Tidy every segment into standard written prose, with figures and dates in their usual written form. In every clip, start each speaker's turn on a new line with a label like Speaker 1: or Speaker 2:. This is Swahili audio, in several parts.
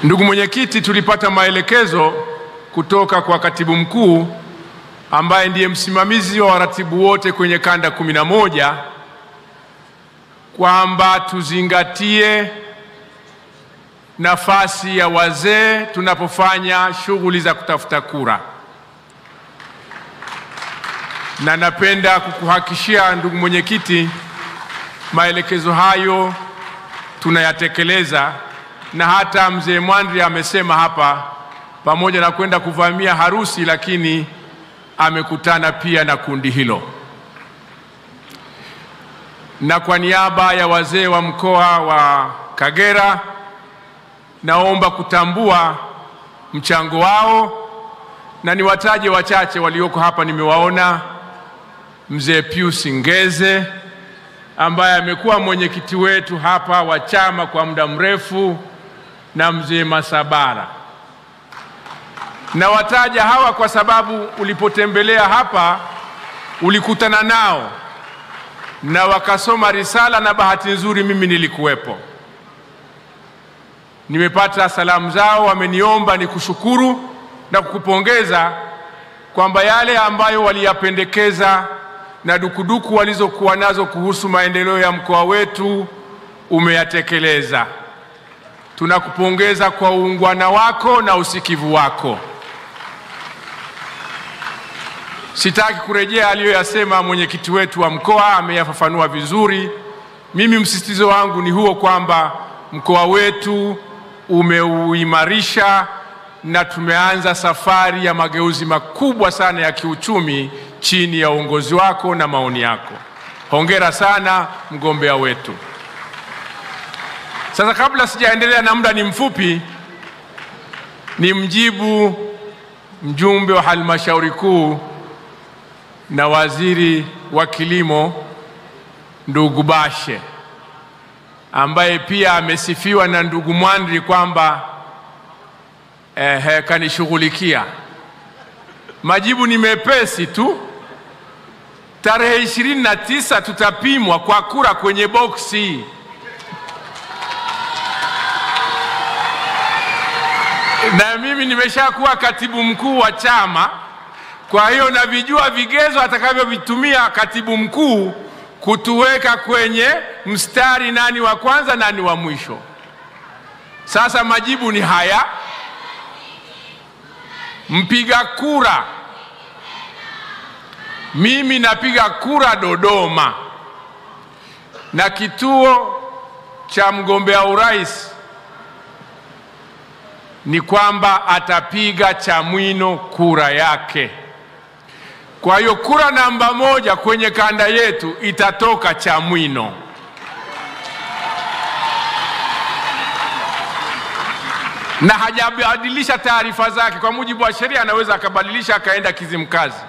Speaker 1: Ndugu mwenyekiti, tulipata maelekezo kutoka kwa katibu mkuu ambaye ndiye msimamizi wa waratibu wote kwenye kanda 11 kwamba tuzingatie nafasi ya wazee tunapofanya shughuli za kutafuta kura. Na napenda kukuhakikishia ndugu mwenyekiti, maelekezo hayo tunayatekeleza, na hata mzee Mwandri amesema hapa, pamoja na kwenda kuvamia harusi, lakini amekutana pia na kundi hilo. Na kwa niaba ya wazee wa mkoa wa Kagera, naomba kutambua mchango wao, na niwataje wachache walioko hapa. Nimewaona mzee Pius Ngeze ambaye amekuwa mwenyekiti wetu hapa wa chama kwa muda mrefu, na mzee Masabara. Na wataja hawa kwa sababu ulipotembelea hapa ulikutana nao na wakasoma risala, na bahati nzuri mimi nilikuwepo. Nimepata salamu zao, wameniomba nikushukuru na kukupongeza kwamba yale ambayo waliyapendekeza na dukuduku walizokuwa nazo kuhusu maendeleo ya mkoa wetu umeyatekeleza. Tunakupongeza kwa uungwana wako na usikivu wako. Sitaki kurejea aliyoyasema mwenyekiti wetu wa mkoa, ameyafafanua vizuri. Mimi msisitizo wangu ni huo kwamba mkoa wetu umeuimarisha na tumeanza safari ya mageuzi makubwa sana ya kiuchumi chini ya uongozi wako na maoni yako. Hongera sana mgombea wetu. Sasa kabla sijaendelea, na muda ni mfupi, ni mjibu mjumbe wa halmashauri kuu na waziri wa kilimo ndugu Bashe, ambaye pia amesifiwa na ndugu Mwandri kwamba kanishughulikia. Majibu ni mepesi tu. Tarehe 29 tutapimwa kwa kura kwenye boksi. Na mimi nimeshakuwa katibu mkuu wa chama, kwa hiyo navijua vigezo atakavyovitumia katibu mkuu kutuweka kwenye mstari, nani wa kwanza nani wa mwisho. Sasa majibu ni haya. Mpiga kura, mimi napiga kura Dodoma, na kituo cha mgombea urais ni kwamba atapiga Chamwino kura yake. Kwa hiyo kura namba 1 kwenye kanda yetu itatoka Chamwino. Na hajabadilisha taarifa zake. Kwa mujibu wa sheria anaweza akabadilisha akaenda Kizimkazi.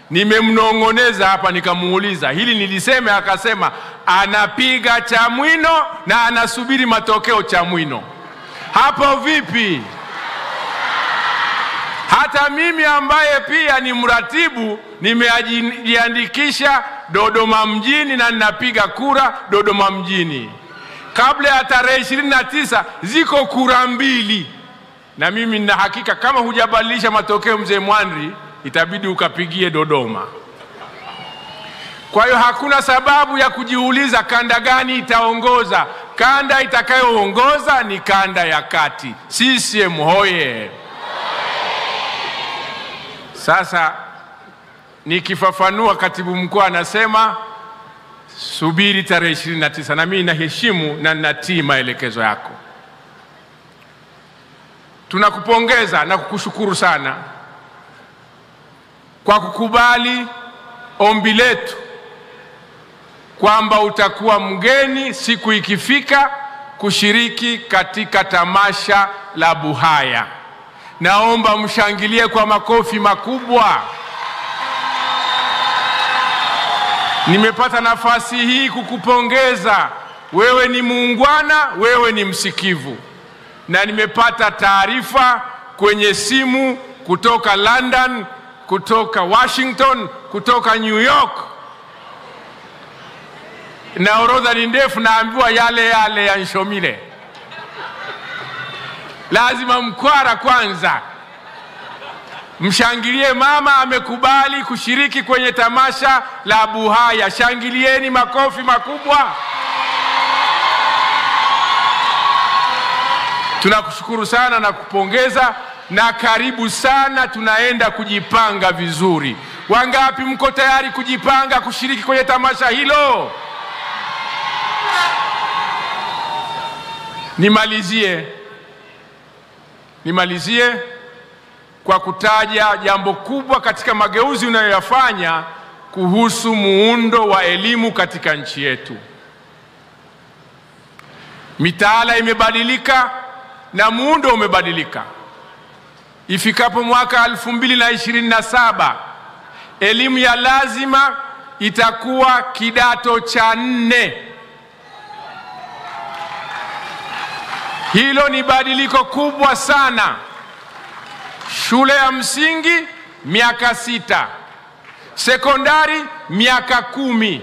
Speaker 1: Nimemnong'oneza hapa nikamuuliza hili niliseme, akasema anapiga Chamwino na anasubiri matokeo Chamwino. Hapo vipi? Hata mimi ambaye pia ni mratibu nimejiandikisha Dodoma mjini na ninapiga kura Dodoma mjini. Kabla ya tarehe 29 ziko kura 2. Na mimi nina hakika kama hujabadilisha matokeo mzee Mwandri, itabidi ukapigie Dodoma. Kwa hiyo hakuna sababu ya kujiuliza kanda gani itaongoza. Kanda itakayoongoza ni kanda ya kati. CCM hoye! Sasa nikifafanua, katibu mkuu anasema subiri tarehe 29, na mimi naheshimu na ninatii maelekezo yako. Tunakupongeza na kukushukuru sana kwa kukubali ombi letu kwamba utakuwa mgeni siku ikifika kushiriki katika tamasha la Buhaya. Naomba mshangilie kwa makofi makubwa. Nimepata nafasi hii kukupongeza. Wewe ni muungwana, wewe ni msikivu. Na nimepata taarifa kwenye simu kutoka London, kutoka Washington, kutoka New York. Na orodha ni ndefu, naambiwa yale ya Nshomile. Lazima Mkwara kwanza mshangilie mama amekubali kushiriki kwenye tamasha la Buhaya. Shangilieni, makofi makubwa. Tunakushukuru sana na kupongeza, na karibu sana. Tunaenda kujipanga vizuri. Wangapi mko tayari kujipanga kushiriki kwenye tamasha hilo? Nimalizie kwa kutaja jambo kubwa katika mageuzi unayoyafanya kuhusu muundo wa elimu katika nchi yetu. Mitaala imebadilika na muundo umebadilika. Ifikapo mwaka 2027, elimu ya lazima itakuwa kidato cha 4. Hilo ni badiliko kubwa sana. Shule ya msingi miaka 6, sekondari miaka 10.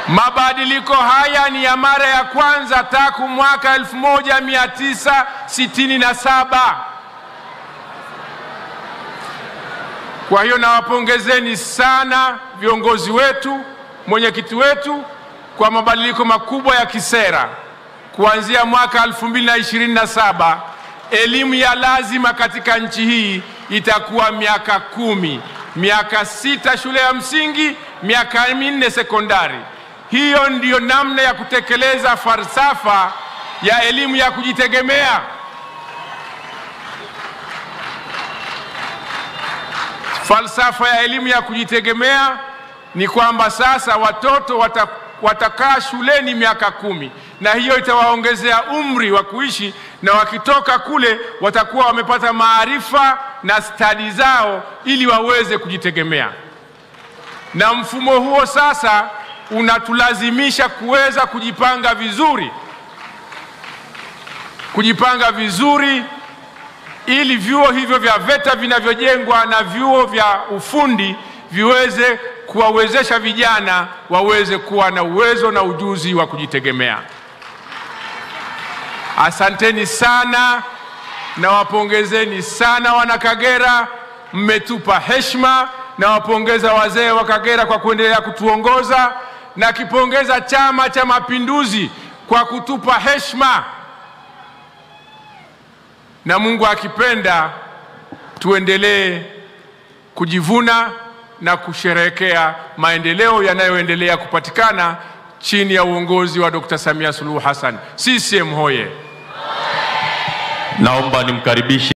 Speaker 1: Mabadiliko haya ni ya mara ya kwanza tangu mwaka 1967. Kwa hiyo nawapongezeni sana viongozi wetu, mwenyekiti wetu, kwa mabadiliko makubwa ya kisera. Kuanzia mwaka 2027, elimu ya lazima katika nchi hii itakuwa miaka 10, miaka 6 shule ya msingi, miaka 4 sekondari. Hiyo ndiyo namna ya kutekeleza falsafa ya elimu ya kujitegemea. Falsafa ya elimu ya kujitegemea ni kwamba sasa watoto watakaa shuleni miaka 10, na hiyo itawaongezea umri wa kuishi, na wakitoka kule watakuwa wamepata maarifa na stadi zao ili waweze kujitegemea. Na mfumo huo sasa unatulazimisha kuweza kujipanga vizuri ili vyuo hivyo vya VETA vinavyojengwa na vyuo vya ufundi viweze kuwawezesha vijana waweze kuwa na uwezo na ujuzi wa kujitegemea. Asanteni sana na wapongezeni sana wana Kagera, mmetupa heshima. Na wapongeza wazee wa Kagera kwa kuendelea kutuongoza, na kipongeza Chama cha Mapinduzi kwa kutupa heshima. Na Mungu akipenda tuendelee kujivuna na kusherehekea maendeleo yanayoendelea kupatikana chini ya uongozi wa Dr. Samia Suluhu Hassan. CCM hoye!
Speaker 2: Naomba nimkaribishe